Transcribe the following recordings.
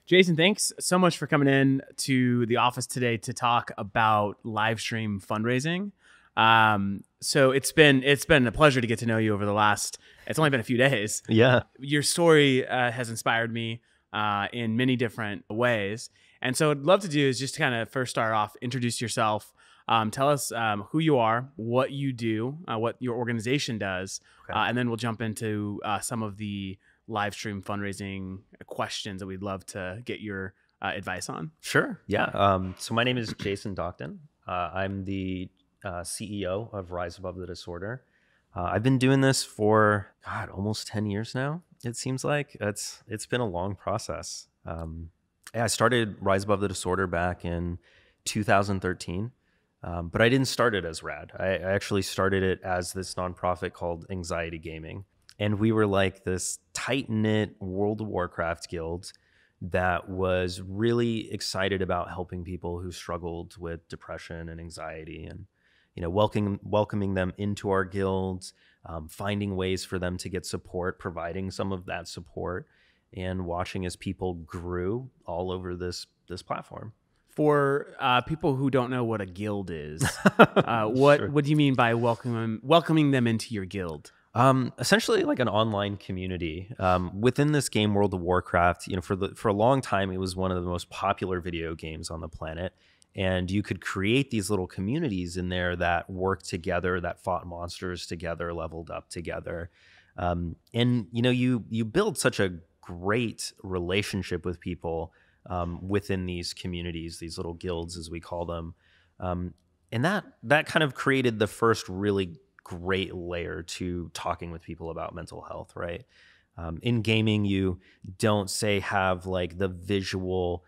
Jason, thanks so much for coming in to the office today to talk about Livestream fundraising. So it's been a pleasure to get to know you over the last, it's only been a few days. Yeah. Your story has inspired me in many different ways. And so what I'd love to do is just kind of first start off, introduce yourself, tell us who you are, what you do, what your organization does, Okay. and then we'll jump into some of the live stream fundraising questions that we'd love to get your advice on. Sure. Yeah. So my name is Jason Docton. I'm the CEO of Rise Above the Disorder. I've been doing this for almost 10 years now. It seems like it's been a long process. I started Rise Above the Disorder back in 2013, but I didn't start it as RAD. I actually started it as this nonprofit called Anxiety Gaming. And we were like this tight-knit World of Warcraft guild that was really excited about helping people who struggled with depression and anxiety, and welcoming them into our guilds, finding ways for them to get support, providing some of that support, and watching as people grew all over this platform. For people who don't know what a guild is, what do you mean by welcoming them into your guild? Essentially like an online community. Within this game, World of Warcraft, for a long time, it was one of the most popular video games on the planet. And you could create these little communities in there that worked together, that fought monsters together, leveled up together. And you build such a great relationship with people within these communities, these little guilds, as we call them. And that kind of created the first really great layer to talking with people about mental health, right? In gaming, you don't have like the visual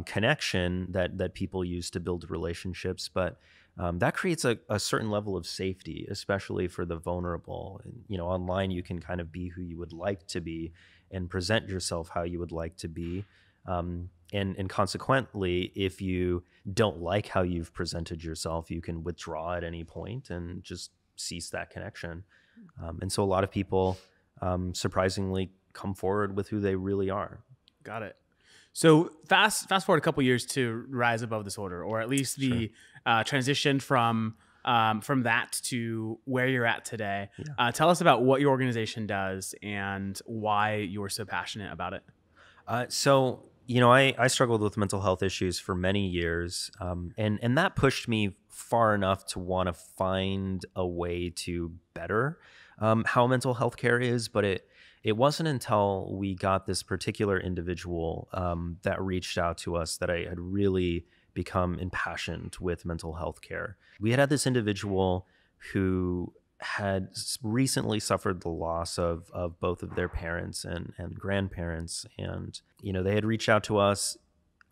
connection that people use to build relationships, but that creates a certain level of safety, especially for the vulnerable. And, online you can kind of be who you would like to be and present yourself how you would like to be. And consequently, if you don't like how you've presented yourself, you can withdraw at any point and just cease that connection. And so a lot of people surprisingly come forward with who they really are. Got it. So fast forward a couple years to Rise Above Disorder, or at least the transition from that to where you're at today. Yeah. Tell us about what your organization does and why you're so passionate about it. So I struggled with mental health issues for many years, and that pushed me far enough to want to find a way to better how mental health care is. But it wasn't until we got this particular individual that reached out to us that I had really become impassioned with mental health care. We had this individual who had recently suffered the loss of both of their parents and grandparents. And, they had reached out to us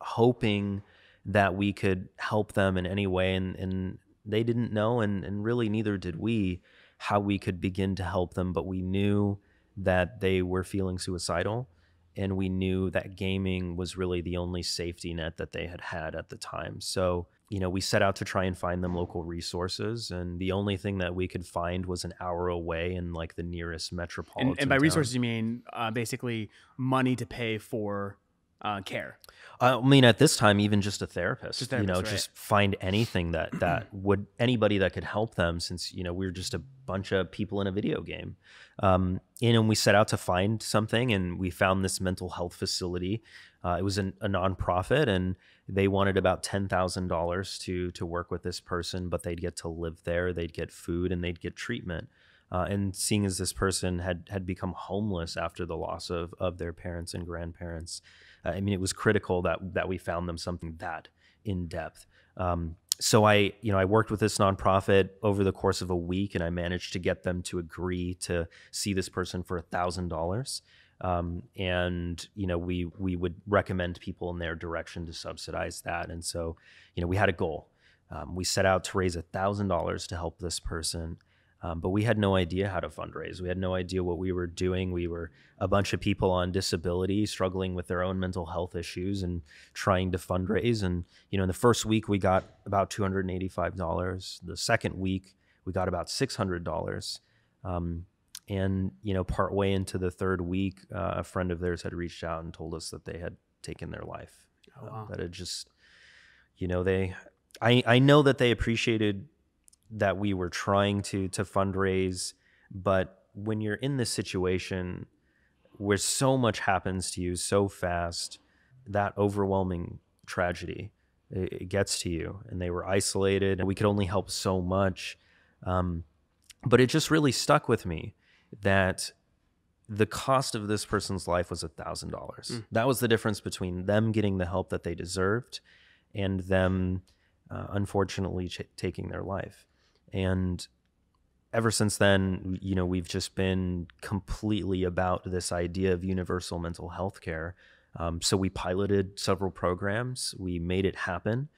hoping that we could help them in any way. And they didn't know, and really neither did we, how we could begin to help them. But we knew that they were feeling suicidal, and we knew that gaming was really the only safety net that they had at the time. So, we set out to try and find them local resources, and the only thing that we could find was an hour away in like the nearest metropolitan And by town. resources, you mean basically money to pay for care? I mean, at this time, even just a therapist, right. Just find anything that would, anybody that could help them, since, we were just a bunch of people in a video game. And we set out to find something, and we found this mental health facility. It was a nonprofit, and they wanted about $10,000 to work with this person, but they'd get to live there, they'd get food, and they'd get treatment. And seeing as this person had become homeless after the loss of their parents and grandparents, it was critical that we found them something that in depth. So I worked with this nonprofit over the course of a week, and I managed to get them to agree to see this person for $1,000. And we would recommend people in their direction to subsidize that. And so, we had a goal. We set out to raise $1,000 to help this person. But we had no idea how to fundraise. We had no idea what we were doing. We were a bunch of people on disability struggling with their own mental health issues and trying to fundraise. And, in the first week, we got about $285. The second week, we got about $600. And, partway into the third week, a friend of theirs had reached out and told us that they had taken their life. Oh, wow. That it just, you know, I know that they appreciated that we were trying to fundraise, but when you're in this situation where so much happens to you so fast, that overwhelming tragedy, it gets to you. And they were isolated and we could only help so much. But it just really stuck with me that the cost of this person's life was $1,000. That was the difference between them getting the help that they deserved and them unfortunately taking their life. And ever since then, you know, we've just been completely about this idea of universal mental health care. So we piloted several programs, we made it happen.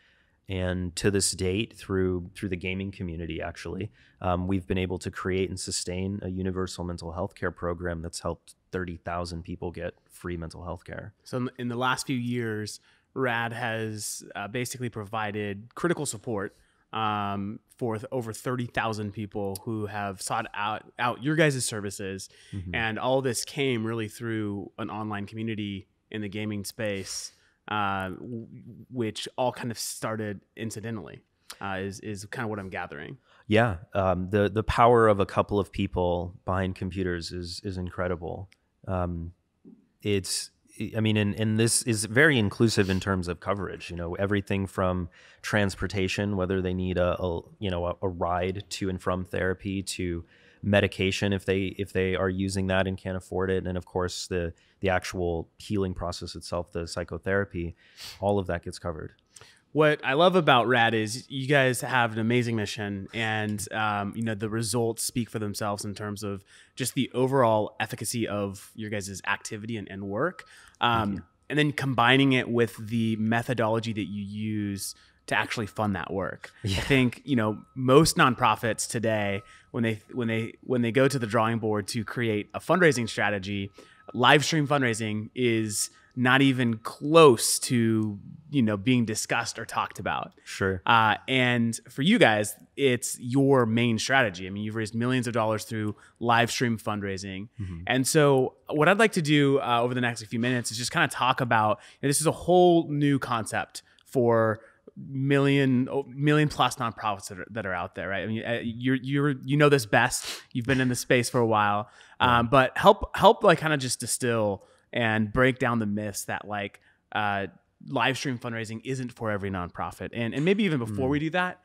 And to this date, through the gaming community, actually, we've been able to create and sustain a universal mental health care program that's helped 30,000 people get free mental health care. So in the last few years, RAD has basically provided critical support for over 30,000 people who have sought out your guys' services. Mm-hmm. And all this came really through an online community in the gaming space, which all kind of started incidentally, is kind of what I'm gathering. Yeah. The power of a couple of people behind computers is incredible. And this is very inclusive in terms of coverage, you know, everything from transportation, whether they need a ride to and from therapy, to medication if they are using that and can't afford it, and of course the actual healing process itself, the psychotherapy, all of that gets covered. What I love about RAD is you guys have an amazing mission, and the results speak for themselves in terms of just the overall efficacy of your guys' activity and work. And then combining it with the methodology that you use to actually fund that work. Yeah. I think, most nonprofits today, when they go to the drawing board to create a fundraising strategy, live stream fundraising is not even close to, being discussed or talked about. Sure. And for you guys, it's your main strategy. I mean, you've raised millions of dollars through live stream fundraising. Mm-hmm. And so what I'd like to do over the next few minutes is just kind of talk about, this is a whole new concept for million plus nonprofits that are out there, right? I mean, you know this best. You've been in the space for a while, but help like kind of just distill and break down the myths that live stream fundraising isn't for every nonprofit. And maybe even before we do that,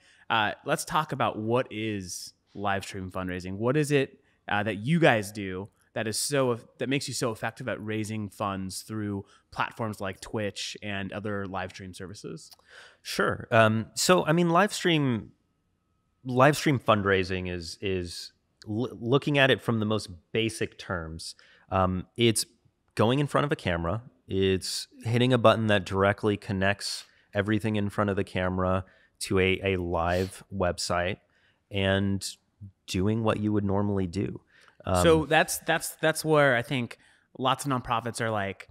let's talk about what is live stream fundraising. What is it that you guys do that makes you so effective at raising funds through platforms like Twitch and other live stream services? Sure. So I mean, live stream fundraising is looking at it from the most basic terms. It's going in front of a camera. It's hitting a button that directly connects everything in front of the camera to a live website and doing what you would normally do. So that's where I think lots of nonprofits are like,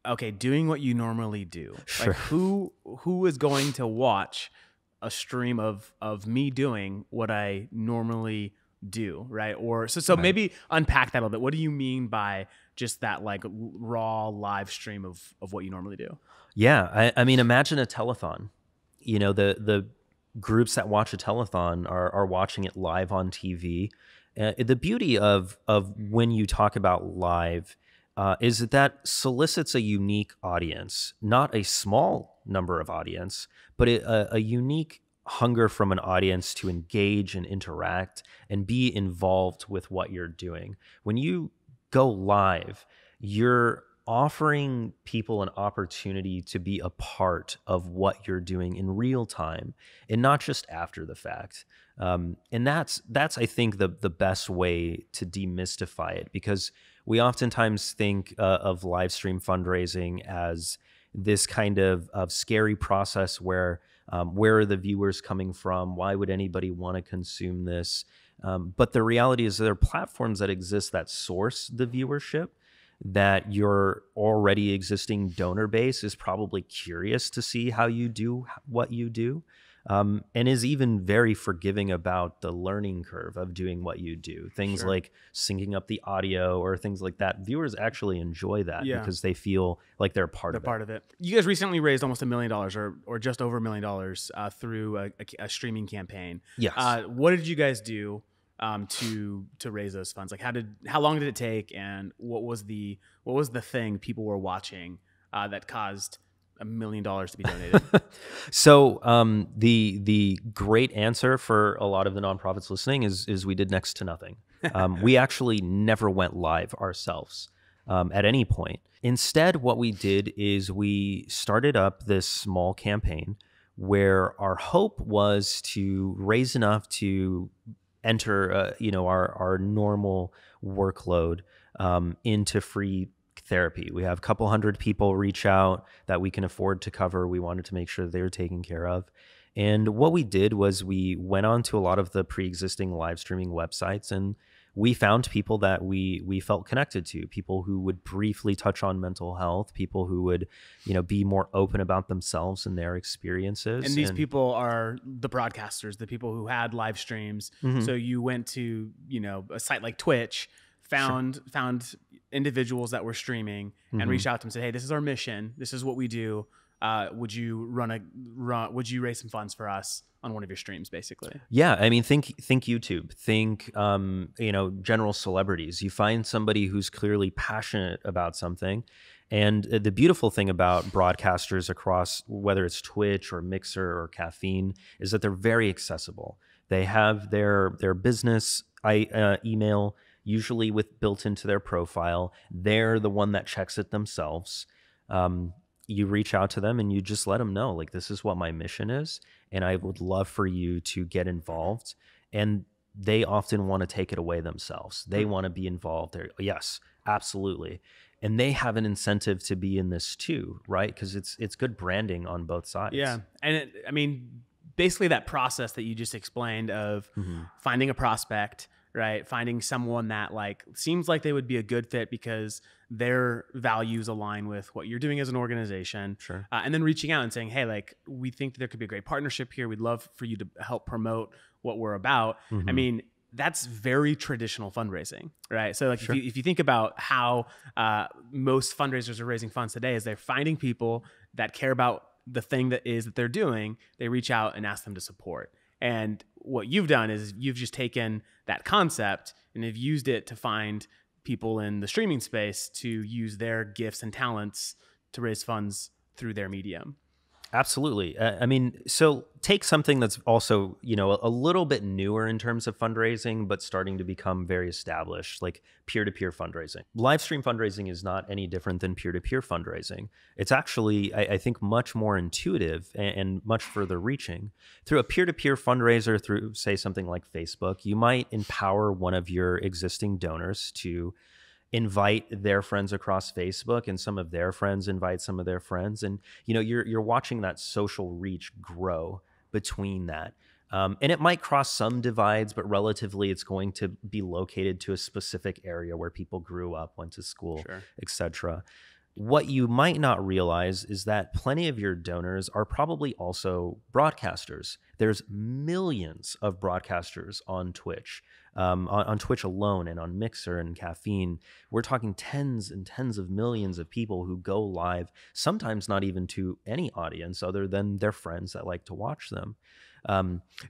okay, doing what you normally do. Sure. Like who is going to watch a stream of me doing what I normally do, right? Or so right. Maybe unpack that a little bit. What do you mean by just that like raw live stream of what you normally do? Yeah, I mean, imagine a telethon. The groups that watch a telethon are watching it live on TV. The beauty of when you talk about live is that solicits a unique audience, not a small number of audience, but a unique hunger from an audience to engage and interact and be involved with what you're doing. When you go live, you're offering people an opportunity to be a part of what you're doing in real time and not just after the fact. And that's I think the best way to demystify it, because we oftentimes think of live stream fundraising as this kind of scary process where are the viewers coming from? Why would anybody want to consume this? But the reality is there are platforms that exist that source the viewership, that your already existing donor base is probably curious to see how you do what you do. and is even very forgiving about the learning curve of doing what you do. Things like syncing up the audio or things like that. Viewers actually enjoy that because they feel like they're part of it. You guys recently raised almost $1 million or just over $1 million through a streaming campaign. Yes. What did you guys do to raise those funds? Like how long did it take, and what was the thing people were watching that caused $1 million to be donated? So the great answer for a lot of the nonprofits listening is we did next to nothing. We actually never went live ourselves at any point. Instead, what we did is we started up this small campaign where our hope was to raise enough to enter our normal workload into free therapy. We have a couple hundred people reach out that we can afford to cover. We wanted to make sure they were taken care of. And what we did was we went on to a lot of the pre-existing live streaming websites, and we found people that we felt connected to, people who would briefly touch on mental health, people who would, be more open about themselves and their experiences. And these people are the broadcasters, the people who had live streams. Mm-hmm. So you went to, a site like Twitch, found individuals that were streaming and reached out to them and said, hey, this is our mission. This is what we do. Would you would you raise some funds for us on one of your streams, basically? Yeah. I mean, think YouTube, think, general celebrities. You find somebody who's clearly passionate about something. And the beautiful thing about broadcasters across, whether it's Twitch or Mixer or Caffeine, is that they're very accessible. They have their business email usually built into their profile. They're the one that checks it themselves. You reach out to them and you just let them know, like, this is what my mission is, and I would love for you to get involved. And they often want to take it away themselves. They want to be involved. They're, yes, absolutely. And they have an incentive to be in this too, right? Because it's good branding on both sides. Yeah. And basically that process that you just explained of finding a prospect, right? Finding someone that seems like they would be a good fit because their values align with what you're doing as an organization. Sure. And then reaching out and saying, hey, we think that there could be a great partnership here. We'd love for you to help promote what we're about. Mm-hmm. That's very traditional fundraising, right? So Sure. if you think about how most fundraisers are raising funds today, is they're finding people that care about the thing that they're doing. They reach out and ask them to support. And what you've done is you've just taken that concept and have used it to find people in the streaming space to use their gifts and talents to raise funds through their medium. Absolutely. So take something that's also, a little bit newer in terms of fundraising, but starting to become very established, like peer-to-peer fundraising. Live stream fundraising is not any different than peer-to-peer fundraising. It's actually, I think, much more intuitive and much further reaching. Through a peer-to-peer fundraiser, through, say, something like Facebook, you might empower one of your existing donors to invite their friends across Facebook, and some of their friends invite some of their friends. And, you're watching that social reach grow between that. And it might cross some divides, but relatively it's going to be located to a specific area where people grew up, went to school, Sure. etc. What you might not realize is that plenty of your donors are probably also broadcasters. There's millions of broadcasters on Twitch, on Twitch alone, and on Mixer and Caffeine. We're talking tens and tens of millions of people who go live, sometimes not even to any audience other than their friends that like to watch them.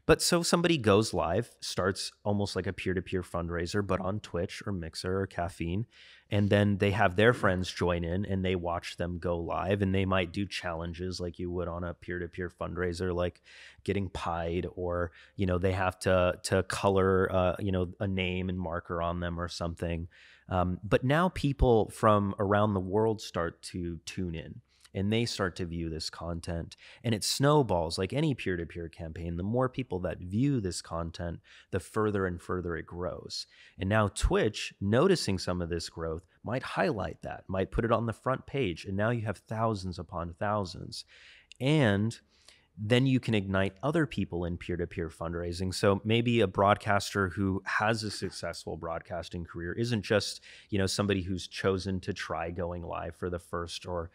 But so somebody goes live, starts almost like a peer-to-peer fundraiser, but on Twitch or Mixer or Caffeine. And then they have their friends join in and they watch them go live, and they might do challenges like you would on a peer-to-peer fundraiser, like getting pied, or, they have to color, a name and marker on them or something. But now people from around the world start to tune in, and they start to view this content, and it snowballs like any peer-to-peer campaign. The more people that view this content, the further and further it grows. And now Twitch, noticing some of this growth, might highlight that, might put it on the front page, and now you have thousands upon thousands. And then you can ignite other people in peer-to-peer fundraising. So maybe a broadcaster who has a successful broadcasting career isn't just, somebody who's chosen to try going live for the first or,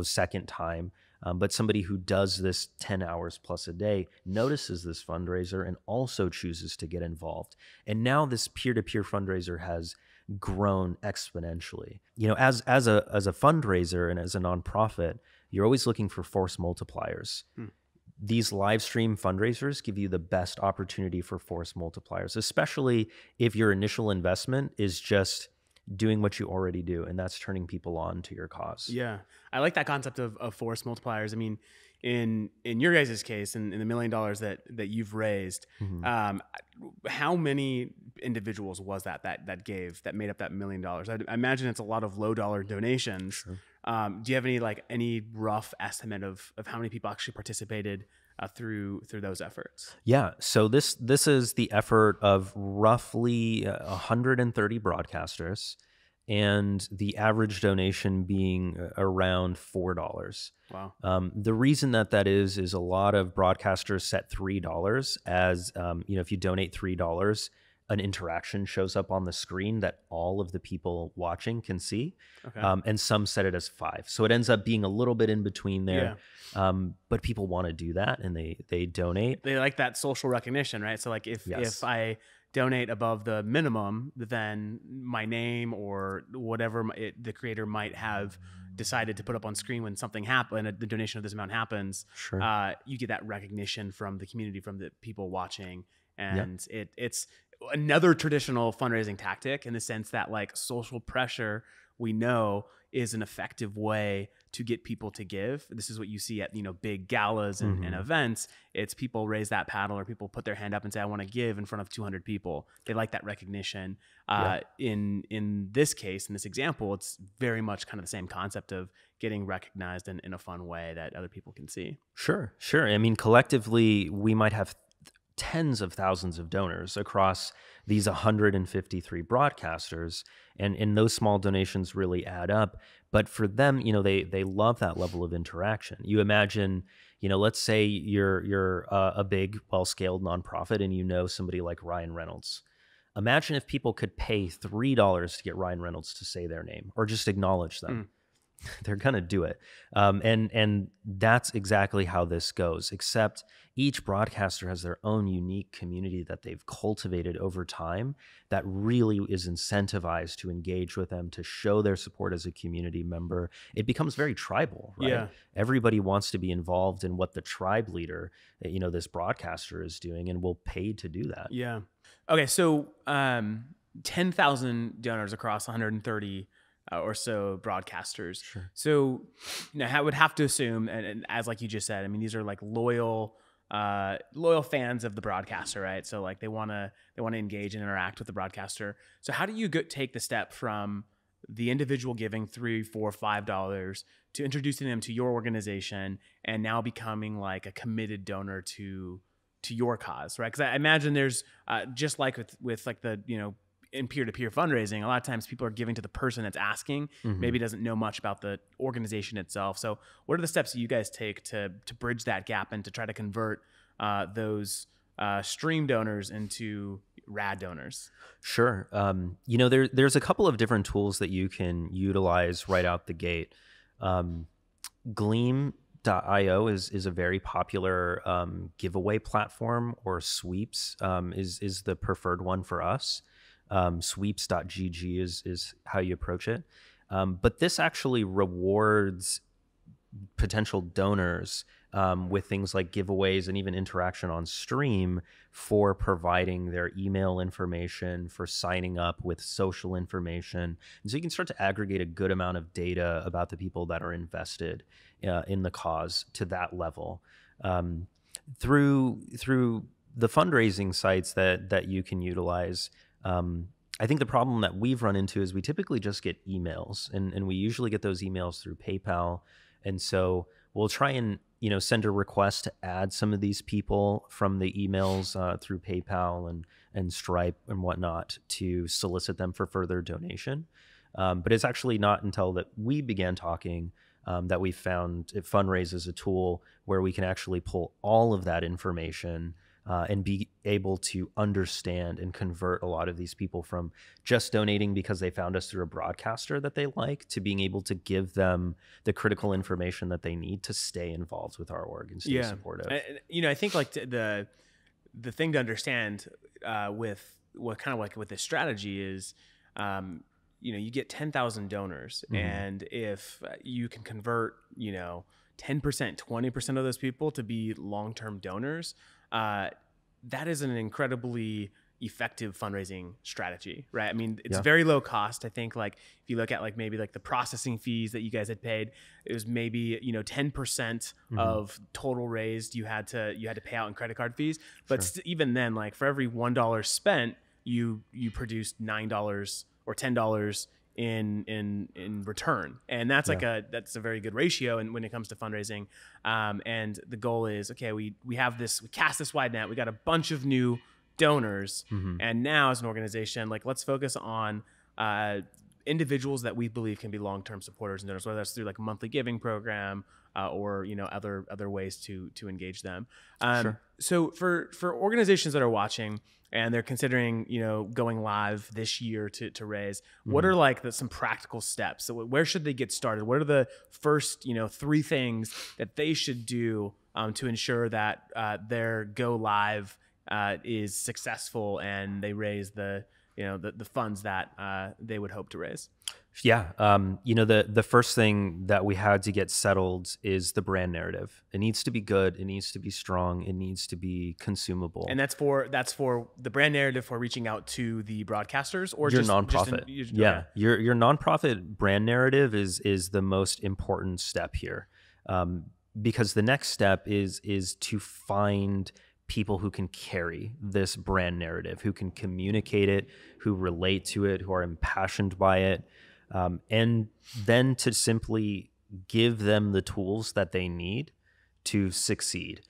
second time. But somebody who does this 10 hours plus a day notices this fundraiser and also chooses to get involved. And now this peer-to-peer fundraiser has grown exponentially. You know, as a fundraiser and as a nonprofit, you're always looking for force multipliers. These live stream fundraisers give you the best opportunity for force multipliers, especially if your initial investment is just doing what you already do, and that's turning people on to your cause. Yeah. I like that concept of force multipliers. I mean, in your guys' case, in the $1 million that you've raised, how many individuals was that made up that $1 million? I imagine it's a lot of low dollar donations. Sure. Do you have any rough estimate of how many people actually participated through those efforts? Yeah. So this is the effort of roughly 130 broadcasters, and the average donation being around $4. Wow. The reason that is a lot of broadcasters set $3 as, if you donate $3, an interaction shows up on the screen that all of the people watching can see. Okay. And some set it as $5. So it ends up being a little bit in between there. Yeah. But people want to do that, and they donate. They like that social recognition, right? So like if I donate above the minimum, then my name or whatever the creator might have decided to put up on screen when something happened, the donation of this amount happens, Sure. You get that recognition from the community, from the people watching. And it's another traditional fundraising tactic in the sense that like social pressure, we know, is an effective way to get people to give. This is what you see at, big galas and events. It's people raise that paddle, or people put their hand up and say, I want to give in front of 200 people. They like that recognition. In this case, in this example, it's very much kind of the same concept of getting recognized in a fun way that other people can see. Sure. I mean, collectively, we might have tens of thousands of donors across these 153 broadcasters, and those small donations really add up. But for them, they love that level of interaction. You imagine, let's say you're a big, well-scaled nonprofit, and somebody like Ryan Reynolds. Imagine if people could pay $3 to get Ryan Reynolds to say their name or just acknowledge them. They're gonna do it, and that's exactly how this goes. Except each broadcaster has their own unique community that they've cultivated over time that really is incentivized to engage with them, to show their support as a community member. It becomes very tribal, right? Yeah. Everybody wants to be involved in what the tribe leader, this broadcaster, is doing, and will pay to do that. Yeah. Okay. So 10,000 donors across 130 or so broadcasters. Sure. So, I would have to assume, and as like you just said, I mean, these are like loyal fans of the broadcaster, right? So like they want to engage and interact with the broadcaster. So how do you take the step from the individual giving $3, $4, $5 to introducing them to your organization and now becoming like a committed donor to your cause, right? Because I imagine there's just like with like the in peer-to-peer fundraising, a lot of times people are giving to the person that's asking, maybe doesn't know much about the organization itself. So what are the steps that you guys take to bridge that gap and to try to convert those stream donors into rad donors? Sure. There's a couple of different tools that you can utilize right out the gate. Gleam.io is a very popular giveaway platform, or Sweeps is the preferred one for us. Sweeps.gg is how you approach it. But this actually rewards potential donors with things like giveaways and even interaction on stream for providing their email information, for signing up with social information. And so you can start to aggregate a good amount of data about the people that are invested in the cause to that level. Through the fundraising sites that you can utilize, I think the problem that we've run into is we typically just get emails, and we usually get those emails through PayPal. And so we'll try and send a request to add some of these people from the emails through PayPal and Stripe and whatnot to solicit them for further donation. But it's actually not until that we began talking that we found Funraise is a tool where we can actually pull all of that information and be able to understand and convert a lot of these people from just donating because they found us through a broadcaster that they like to being able to give them the critical information that they need to stay involved with our org and stay supportive. I think like the thing to understand with what kind of like with this strategy is, you get 10,000 donors, and if you can convert, 10%, 20% of those people to be long-term donors, that is an incredibly effective fundraising strategy, right? I mean, it's very low cost. I think like if you look at like maybe like the processing fees that you guys had paid, it was maybe 10% of total raised you had to pay out in credit card fees. But even then, like for every $1 spent, you produced $9 or $10 in return, and that's like that's a very good ratio. And when it comes to fundraising, and the goal is, okay, we cast this wide net, we got a bunch of new donors, and now as an organization, like let's focus on individuals that we believe can be long-term supporters and donors, whether that's through like a monthly giving program or other ways to engage them. So for organizations that are watching and they're considering going live this year to raise, what are like some practical steps? So where should they get started? What are the first 3 things that they should do to ensure that their go live is successful and they raise the funds that they would hope to raise? Yeah. The first thing that we had to get settled is the brand narrative. It needs to be good. It needs to be strong. It needs to be consumable. And that's for the brand narrative for reaching out to the broadcasters or your just nonprofit. Your nonprofit brand narrative is the most important step here. Because the next step is to find people who can carry this brand narrative, who can communicate it, who relate to it, who are impassioned by it, and then to simply give them the tools that they need to succeed,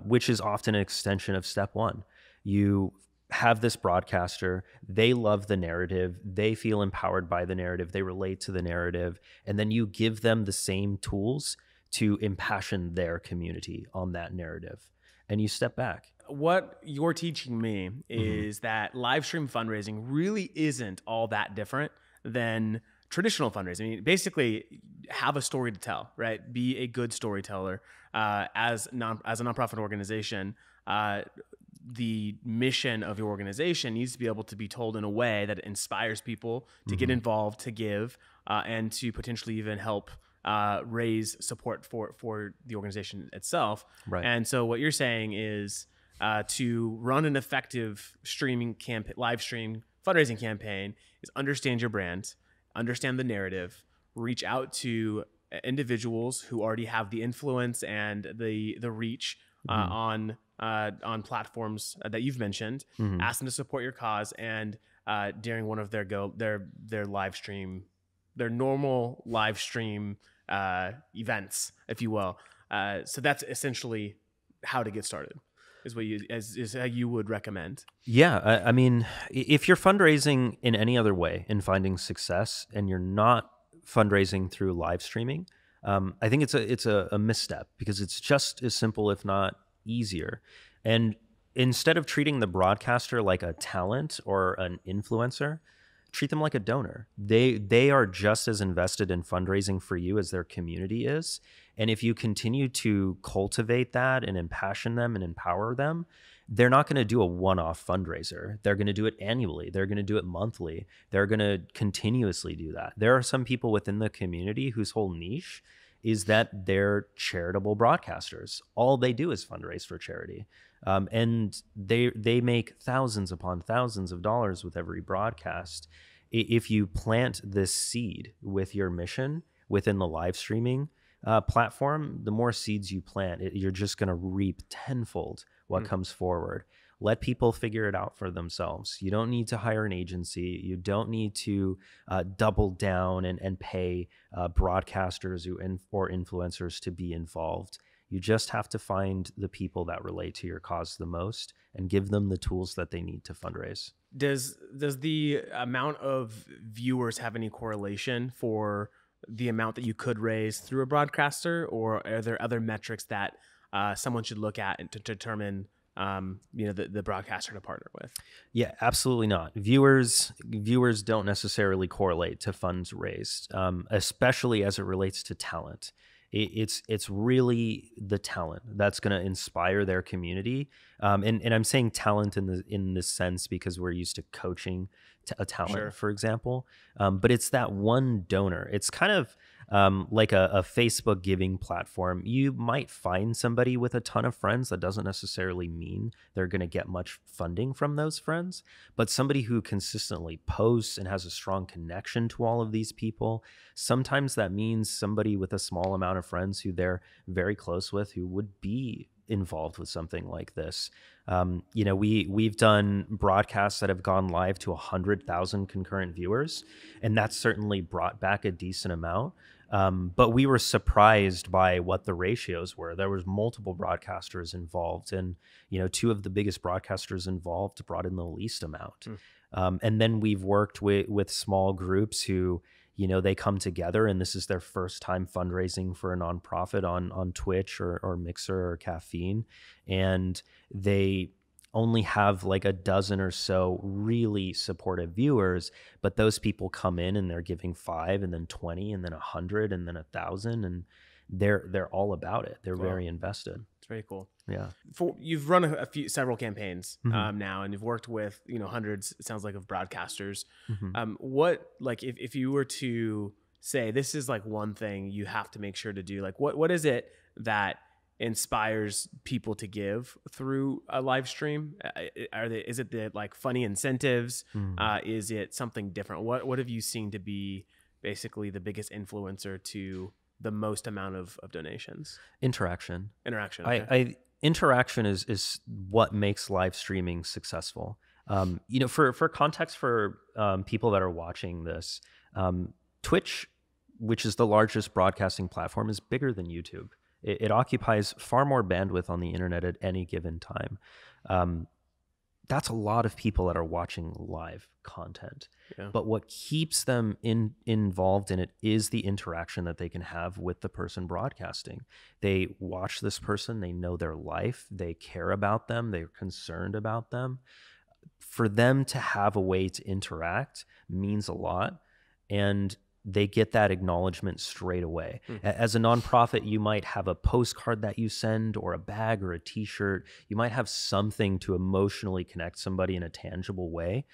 which is often an extension of step 1. You have this broadcaster, they love the narrative, they feel empowered by the narrative, they relate to the narrative, and then you give them the same tools to impassion their community on that narrative. And you step back. What you're teaching me is that live stream fundraising really isn't all that different than traditional fundraising. I mean, basically, have a story to tell, right? Be a good storyteller. As a nonprofit organization, the mission of your organization needs to be able to be told in a way that inspires people to get involved, to give, and to potentially even help raise support for the organization itself. Right. And so what you're saying is to run an effective live stream fundraising campaign is understand your brand, understand the narrative, reach out to individuals who already have the influence and the reach on platforms that you've mentioned, ask them to support your cause, and during one of their live stream, their normal live stream events, if you will. So that's essentially how to get started, is how you would recommend. Yeah, I mean, if you're fundraising in any other way and finding success, and you're not fundraising through live streaming, I think it's a misstep, because it's just as simple, if not easier. And instead of treating the broadcaster like a talent or an influencer, treat them like a donor. They are just as invested in fundraising for you as their community is. And if you continue to cultivate that and impassion them and empower them, they're not going to do a one-off fundraiser. They're going to do it annually. They're going to do it monthly. They're going to continuously do that. There are some people within the community whose whole niche is that they're charitable broadcasters. All they do is fundraise for charity. And they make thousands upon thousands of dollars with every broadcast. If you plant this seed with your mission within the live streaming platform, the more seeds you plant, you're just going to reap tenfold what comes forward. Let people figure it out for themselves. You don't need to hire an agency. You don't need to double down and pay broadcasters or influencers to be involved. You just have to find the people that relate to your cause the most and give them the tools that they need to fundraise. Does the amount of viewers have any correlation for the amount that you could raise through a broadcaster, or are there other metrics that someone should look at to determine the broadcaster to partner with? Yeah, absolutely not. Viewers don't necessarily correlate to funds raised, especially as it relates to talent. It's really the talent that's going to inspire their community, and I'm saying talent in this sense because we're used to coaching a talent, Sure. for example. But it's that one donor. It's kind of like a Facebook giving platform. You might find somebody with a ton of friends. That doesn't necessarily mean they're going to get much funding from those friends, but somebody who consistently posts and has a strong connection to all of these people, sometimes that means somebody with a small amount of friends who they're very close with who would be involved with something like this. We've done broadcasts that have gone live to 100,000 concurrent viewers, and that's certainly brought back a decent amount. But we were surprised by what the ratios were. There was multiple broadcasters involved, and two of the biggest broadcasters involved brought in the least amount. And then we've worked with small groups who, they come together and this is their first time fundraising for a nonprofit on Twitch or Mixer or Caffeine. And they only have like a dozen or so really supportive viewers, but those people come in and they're giving 5 and then 20 and then 100 and then 1,000, and they're all about it. They're very invested. It's very cool. Yeah. You've run several campaigns now, and you've worked with hundreds, it sounds like, of broadcasters. What, like, if you were to say this is like one thing you have to make sure to do, like what is it that inspires people to give through a live stream? Is it the like funny incentives? Is it something different? What have you seen to be basically the biggest influencer to the most amount of donations? Interaction. Okay. Interaction is what makes live streaming successful. For context for people that are watching this, Twitch, which is the largest broadcasting platform, is bigger than YouTube. It occupies far more bandwidth on the internet at any given time. That's a lot of people that are watching live content. Yeah. But what keeps them involved in it is the interaction that they can have with the person broadcasting. They watch this person, they know their life, they care about them, they're concerned about them. For them to have a way to interact means a lot, and they get that acknowledgement straight away. As a nonprofit, you might have a postcard that you send or a bag or a t-shirt. You might have something to emotionally connect somebody in a tangible way.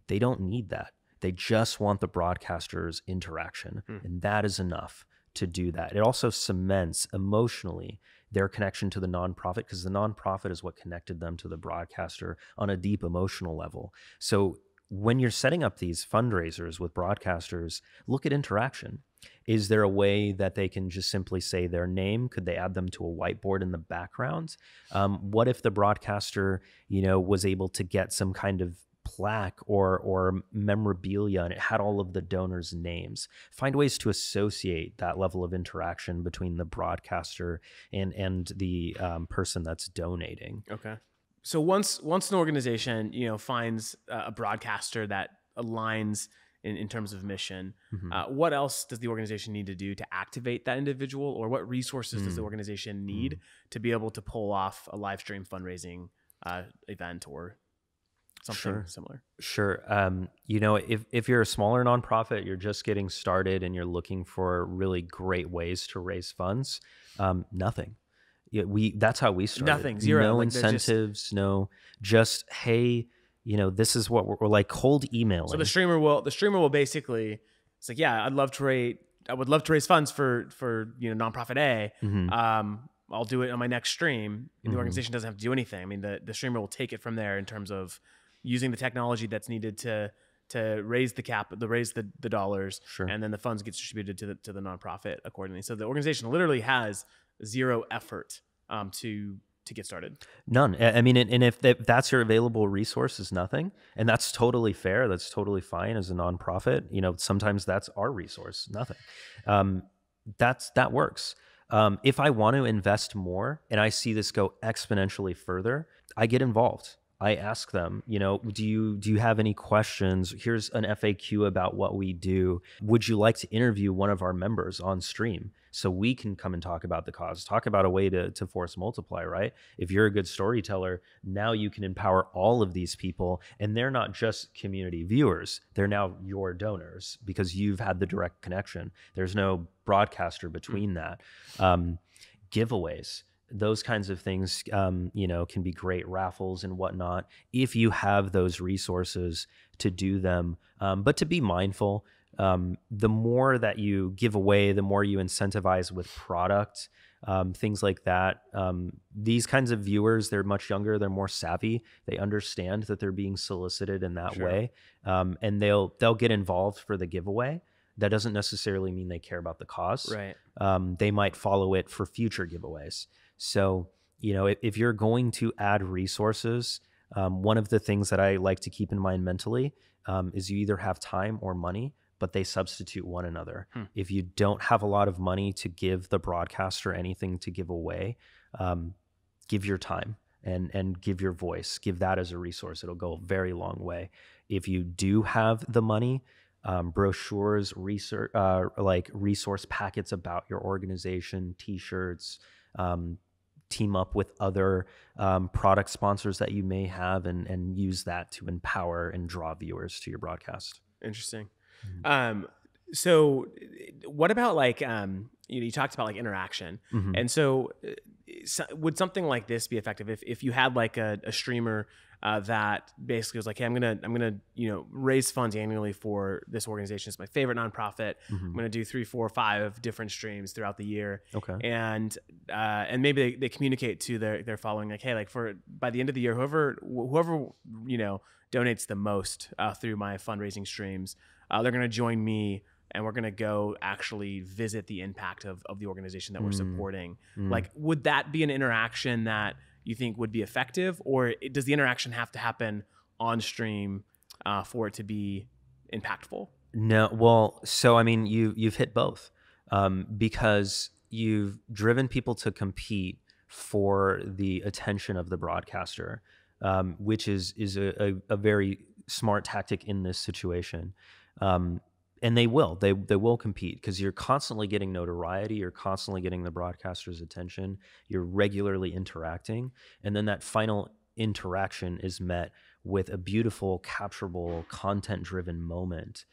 They don't need that. They just want the broadcaster's interaction, and that is enough to do that. It also cements emotionally their connection to the nonprofit, because the nonprofit is what connected them to the broadcaster on a deep emotional level. So when you're setting up these fundraisers with broadcasters, look at interaction. Is there a way that they can just simply say their name? Could they add them to a whiteboard in the background? What if the broadcaster, was able to get some kind of plaque or memorabilia and it had all of the donors' names? Find ways to associate that level of interaction between the broadcaster and the person that's donating. Okay. So once an organization, finds a broadcaster that aligns in terms of mission, what else does the organization need to do to activate that individual, or what resources does the organization need to be able to pull off a live stream fundraising event or something similar? Sure. If you're a smaller nonprofit, you're just getting started and you're looking for really great ways to raise funds, nothing. That's how we started. Nothing, zero. No incentives, just, hey, this is what we're like, cold emailing. So the streamer will basically, it's like, yeah, I would love to raise funds for nonprofit A. I'll do it on my next stream. And the organization doesn't have to do anything. I mean, the streamer will take it from there in terms of using the technology that's needed to raise the dollars, and then the funds gets distributed to the nonprofit accordingly. So the organization literally has zero effort to get started. None. I mean, and if that's your available resource, is nothing, and that's totally fair. That's totally fine as a nonprofit. Sometimes that's our resource, nothing. That works. If I want to invest more and I see this go exponentially further, I get involved. I ask them, do you have any questions? Here's an FAQ about what we do. Would you like to interview one of our members on stream so we can come and talk about the cause, talk about a way to force multiply, right? If you're a good storyteller, now you can empower all of these people, and they're not just community viewers. They're now your donors because you've had the direct connection. There's no broadcaster between that. Giveaways. Those kinds of things, can be great, raffles and whatnot, if you have those resources to do them. But to be mindful, the more that you give away, the more you incentivize with product, things like that. These kinds of viewers, they're much younger, they're more savvy. They understand that they're being solicited in that way, and they'll get involved for the giveaway. That doesn't necessarily mean they care about the cause. Right. They might follow it for future giveaways. So, if you're going to add resources, one of the things that I like to keep in mind mentally is you either have time or money, but they substitute one another. If you don't have a lot of money to give the broadcaster anything to give away, give your time and give your voice. Give that as a resource. It'll go a very long way. If you do have the money, brochures, research, like resource packets about your organization, t-shirts, team up with other product sponsors that you may have and use that to empower and draw viewers to your broadcast. Interesting. So what about like, you talked about like interaction. And so, would something like this be effective if you had like a streamer that basically was like, hey, I'm gonna raise funds annually for this organization. It's my favorite nonprofit. I'm gonna do 3, 4, 5 different streams throughout the year. Okay. And maybe they communicate to their following like, hey, like by the end of the year, whoever donates the most through my fundraising streams, they're gonna join me, and we're going to go actually visit the impact of the organization that we're supporting. Like, would that be an interaction that you think would be effective, or does the interaction have to happen on stream for it to be impactful? No. Well, so, I mean, you've hit both because you've driven people to compete for the attention of the broadcaster, which is a very smart tactic in this situation. And they will compete because you're constantly getting notoriety. You're constantly getting the broadcaster's attention. You're regularly interacting. And then that final interaction is met with a beautiful, capturable, content-driven moment.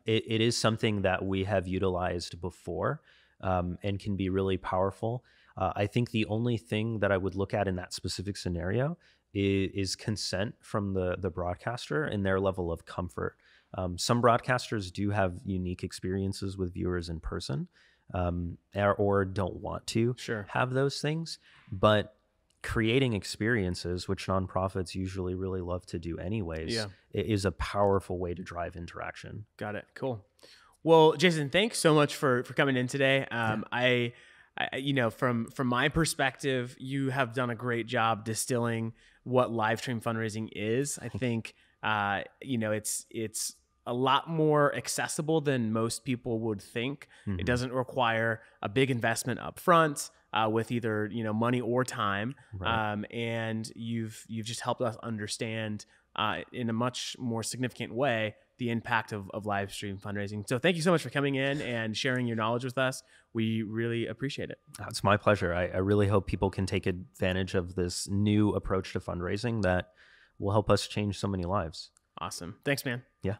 It is something that we have utilized before and can be really powerful. I think the only thing that I would look at in that specific scenario is consent from the broadcaster and their level of comfort. Some broadcasters do have unique experiences with viewers in person, or don't want to have those things. But creating experiences, which nonprofits usually really love to do anyways, is a powerful way to drive interaction. Got it. Cool. Well, Jason, thanks so much for coming in today. I from my perspective, you have done a great job distilling what live stream fundraising is. I think, it's a lot more accessible than most people would think. It doesn't require a big investment up front with either, money or time. And you've just helped us understand in a much more significant way the impact of live stream fundraising. So thank you so much for coming in and sharing your knowledge with us. We really appreciate it. It's my pleasure. I really hope people can take advantage of this new approach to fundraising that will help us change so many lives. Awesome. Thanks, man. Yeah.